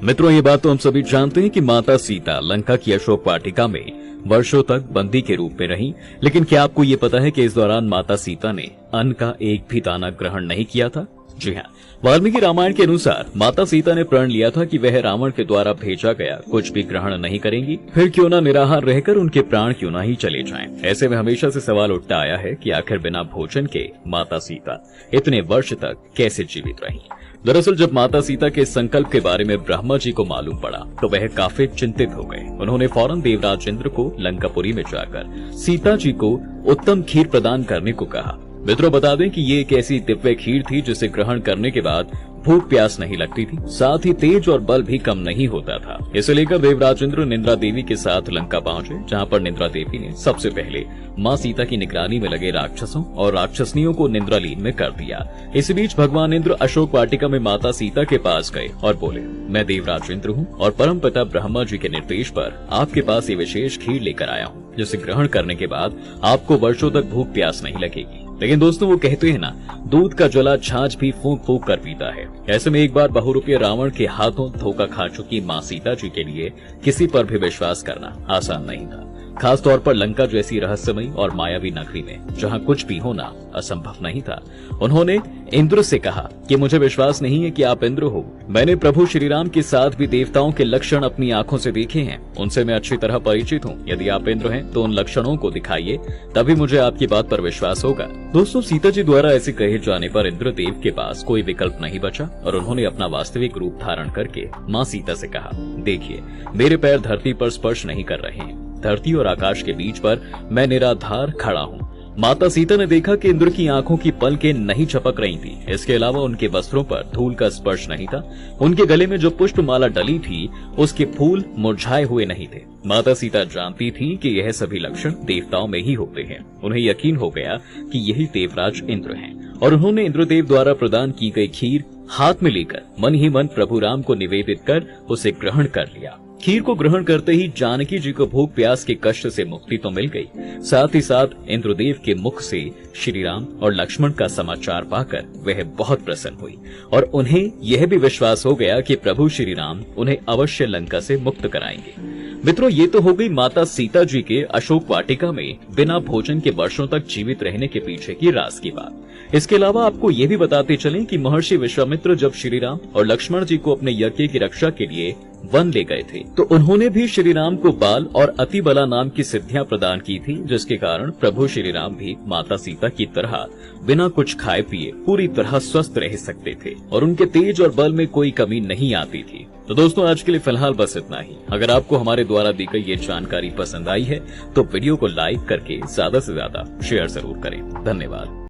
मित्रों, ये बात तो हम सभी जानते हैं कि माता सीता लंका की अशोक वाटिका में वर्षों तक बंदी के रूप में रहीं, लेकिन क्या आपको ये पता है कि इस दौरान माता सीता ने अन्न का एक भी दाना ग्रहण नहीं किया था? जी हाँ, वाल्मीकि रामायण के अनुसार माता सीता ने प्रण लिया था कि वह रावण के द्वारा भेजा गया कुछ भी ग्रहण नहीं करेंगी, फिर क्यों ना निराहार रहकर उनके प्राण क्यों ना ही चले जाएं। ऐसे में हमेशा से सवाल उठता आया है कि आखिर बिना भोजन के माता सीता इतने वर्ष तक कैसे जीवित रहीं। दरअसल जब माता सीता के संकल्प के बारे में ब्रह्मा जी को मालूम पड़ा तो वह काफी चिंतित हो गए। उन्होंने फौरन देवराज इंद्र को लंकापुरी में जाकर सीता जी को उत्तम खीर प्रदान करने को कहा। मित्रों, बता दें कि ये एक ऐसी दिव्य खीर थी जिसे ग्रहण करने के बाद भूख प्यास नहीं लगती थी, साथ ही तेज और बल भी कम नहीं होता था। इसे लेकर देवराज इंद्र निंद्रा देवी के साथ लंका पहुंचे, जहां पर निंद्रा देवी ने सबसे पहले मां सीता की निगरानी में लगे राक्षसों और राक्षसनियों को निंद्रालीन में कर दिया। इसी बीच भगवान इंद्र अशोक वाटिका में माता सीता के पास गए और बोले, मैं देवराज इंद्र हूँ और परमपिता ब्रह्मा जी के निर्देश पर आपके पास ये विशेष खीर लेकर आया हूँ, जिसे ग्रहण करने के बाद आपको वर्षों तक भूख प्यास नहीं लगेगी। लेकिन दोस्तों, वो कहते हैं ना, दूध का जला छाछ भी फूंक फूंक कर पीता है। ऐसे में एक बार बहुरूपीय रावण के हाथों धोखा खा चुकी मां सीता जी के लिए किसी पर भी विश्वास करना आसान नहीं था, खास तौर पर लंका जैसी रहस्यमयी और मायावी नगरी में जहां कुछ भी होना असंभव नहीं था। उन्होंने इंद्र से कहा कि मुझे विश्वास नहीं है कि आप इंद्र हो। मैंने प्रभु श्री राम के साथ भी देवताओं के लक्षण अपनी आंखों से देखे हैं, उनसे मैं अच्छी तरह परिचित हूँ। यदि आप इंद्र हैं तो उन लक्षणों को दिखाइए, तभी मुझे आपकी बात पर विश्वास होगा। दोस्तों, सीता जी द्वारा ऐसे कहे जाने पर इंद्रदेव के पास कोई विकल्प नहीं बचा और उन्होंने अपना वास्तविक रूप धारण करके माँ सीता से कहा, देखिए, मेरे पैर धरती पर स्पर्श नहीं कर रहे हैं, धरती और आकाश के बीच पर मैं निराधार खड़ा हूँ। माता सीता ने देखा कि इंद्र की आंखों की पलकें नहीं झपक रही थी। इसके अलावा उनके वस्त्रों पर धूल का स्पर्श नहीं था। उनके गले में जो पुष्प माला डली थी उसके फूल मुरझाए हुए नहीं थे। माता सीता जानती थी कि यह सभी लक्षण देवताओं में ही होते हैं। उन्हें यकीन हो गया कि यही देवराज इंद्र हैं और उन्होंने इंद्रदेव द्वारा प्रदान की गई खीर हाथ में लेकर मन ही मन प्रभु राम को निवेदित कर उसे ग्रहण कर लिया। खीर को ग्रहण करते ही जानकी जी को भूख प्यास के कष्ट से मुक्ति तो मिल गई, साथ ही साथ इंद्रदेव के मुख से श्री राम और लक्ष्मण का समाचार पाकर वह बहुत प्रसन्न हुई और उन्हें यह भी विश्वास हो गया कि प्रभु श्री राम उन्हें अवश्य लंका से मुक्त कराएंगे। मित्रों, ये तो हो गई माता सीता जी के अशोक वाटिका में बिना भोजन के वर्षों तक जीवित रहने के पीछे की राज की बात। इसके अलावा आपको ये भी बताते चलें कि महर्षि विश्वामित्र जब श्री राम और लक्ष्मण जी को अपने यज्ञ की रक्षा के लिए वन ले गए थे तो उन्होंने भी श्री राम को बाल और अति बला नाम की सिद्धियां प्रदान की थी, जिसके कारण प्रभु श्री राम भी माता सीता की तरह बिना कुछ खाए पिए पूरी तरह स्वस्थ रह सकते थे और उनके तेज और बल में कोई कमी नहीं आती थी। तो दोस्तों, आज के लिए फिलहाल बस इतना ही। अगर आपको हमारे द्वारा दी गई ये जानकारी पसंद आई है तो वीडियो को लाइक करके ज्यादा से ज्यादा शेयर जरूर करें। धन्यवाद।